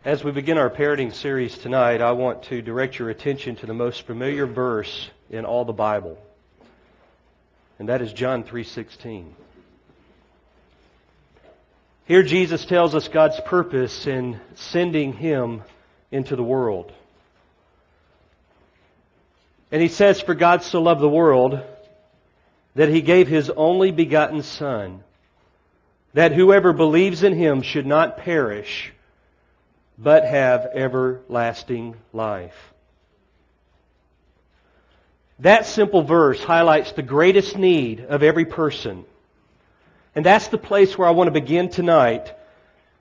As we begin our parenting series tonight, I want to direct your attention to the most familiar verse in all the Bible. And that is John 3:16. Here Jesus tells us God's purpose in sending Him into the world. And He says, "For God so loved the world that He gave His only begotten Son, that whoever believes in Him should not perish, but have everlasting life." That simple verse highlights the greatest need of every person. And that's the place where I want to begin tonight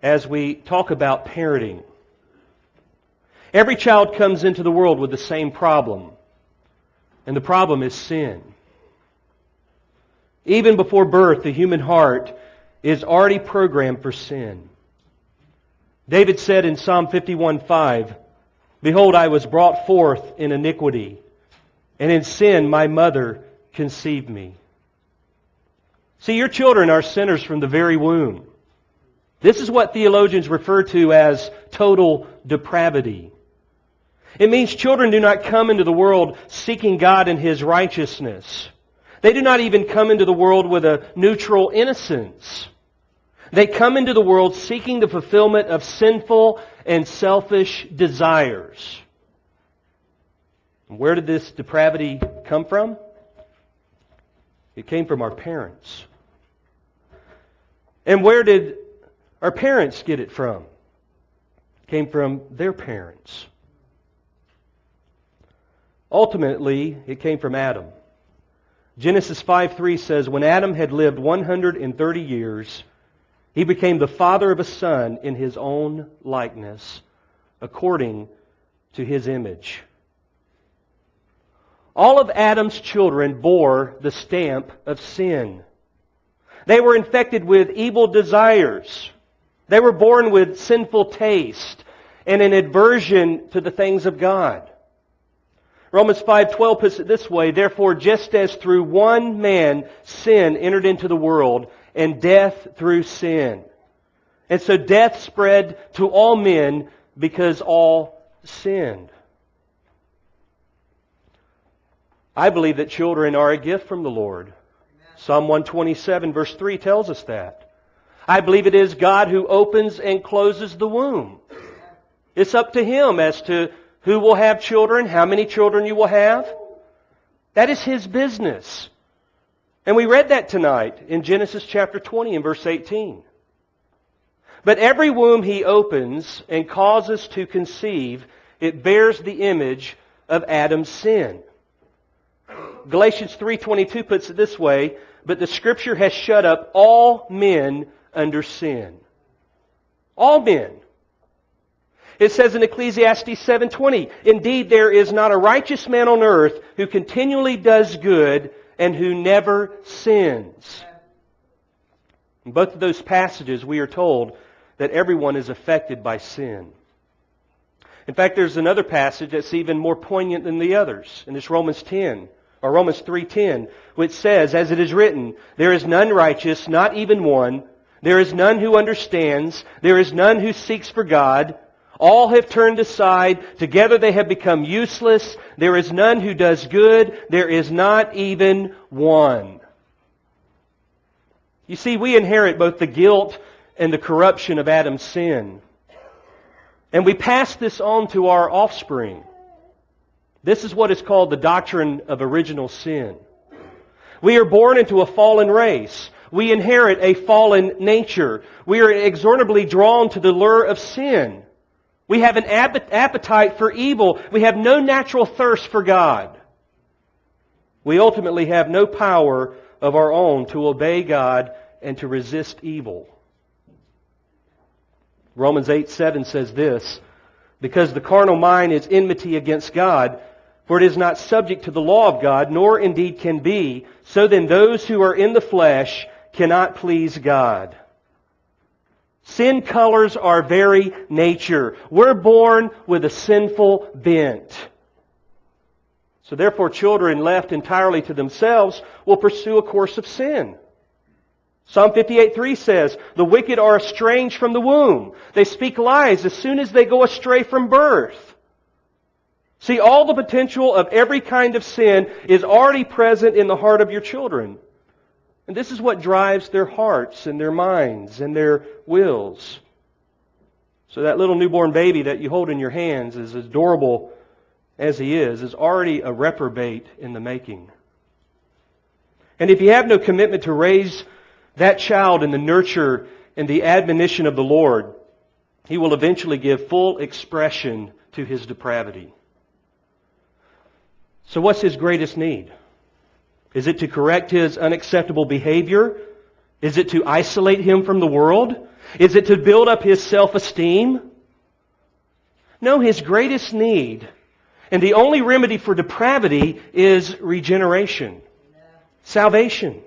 as we talk about parenting. Every child comes into the world with the same problem. And the problem is sin. Even before birth, the human heart is already programmed for sin. David said in Psalm 51:5, "Behold, I was brought forth in iniquity, and in sin my mother conceived me." See, your children are sinners from the very womb. This is what theologians refer to as total depravity. It means children do not come into the world seeking God and His righteousness. They do not even come into the world with a neutral innocence. They come into the world seeking the fulfillment of sinful and selfish desires. And where did this depravity come from? It came from our parents. And where did our parents get it from? It came from their parents. Ultimately, it came from Adam. Genesis 5:3 says, "When Adam had lived 130 years, he became the father of a son in his own likeness, according to his image." All of Adam's children bore the stamp of sin. They were infected with evil desires. They were born with sinful taste and an aversion to the things of God. Romans 5:12 puts it this way, "Therefore, just as through one man sin entered into the world, and death through sin. And so death spread to all men because all sinned." I believe that children are a gift from the Lord. Psalm 127 verse 3 tells us that. I believe it is God who opens and closes the womb. It's up to Him as to who will have children, how many children you will have. That is His business. And we read that tonight in Genesis chapter 20 and verse 18. But every womb He opens and causes to conceive, it bears the image of Adam's sin. Galatians 3:22 puts it this way, "But the Scripture has shut up all men under sin." All men. It says in Ecclesiastes 7:20, "Indeed there is not a righteous man on earth who continually does good and who never sins." In both of those passages we are told that everyone is affected by sin. In fact, there's another passage that's even more poignant than the others, and it's Romans 3:10, which says, "As it is written, there is none righteous, not even one. There is none who understands. There is none who seeks for God. All have turned aside. Together they have become useless. There is none who does good. There is not even one." You see, we inherit both the guilt and the corruption of Adam's sin. And we pass this on to our offspring. This is what is called the doctrine of original sin. We are born into a fallen race. We inherit a fallen nature. We are inexorably drawn to the lure of sin. We have an appetite for evil. We have no natural thirst for God. We ultimately have no power of our own to obey God and to resist evil. Romans 8:7 says this, "Because the carnal mind is enmity against God, for it is not subject to the law of God, nor indeed can be. So then those who are in the flesh cannot please God." Sin colors our very nature. We're born with a sinful bent. So therefore, children left entirely to themselves will pursue a course of sin. Psalm 58:3 says, "The wicked are estranged from the womb. They speak lies as soon as they go astray from birth." See, all the potential of every kind of sin is already present in the heart of your children. And this is what drives their hearts and their minds and their wills. So that little newborn baby that you hold in your hands, as adorable as he is already a reprobate in the making. And if you have no commitment to raise that child in the nurture and the admonition of the Lord, he will eventually give full expression to his depravity. So what's his greatest need? Is it to correct his unacceptable behavior? Is it to isolate him from the world? Is it to build up his self-esteem? No, his greatest need, and the only remedy for depravity, is regeneration, salvation.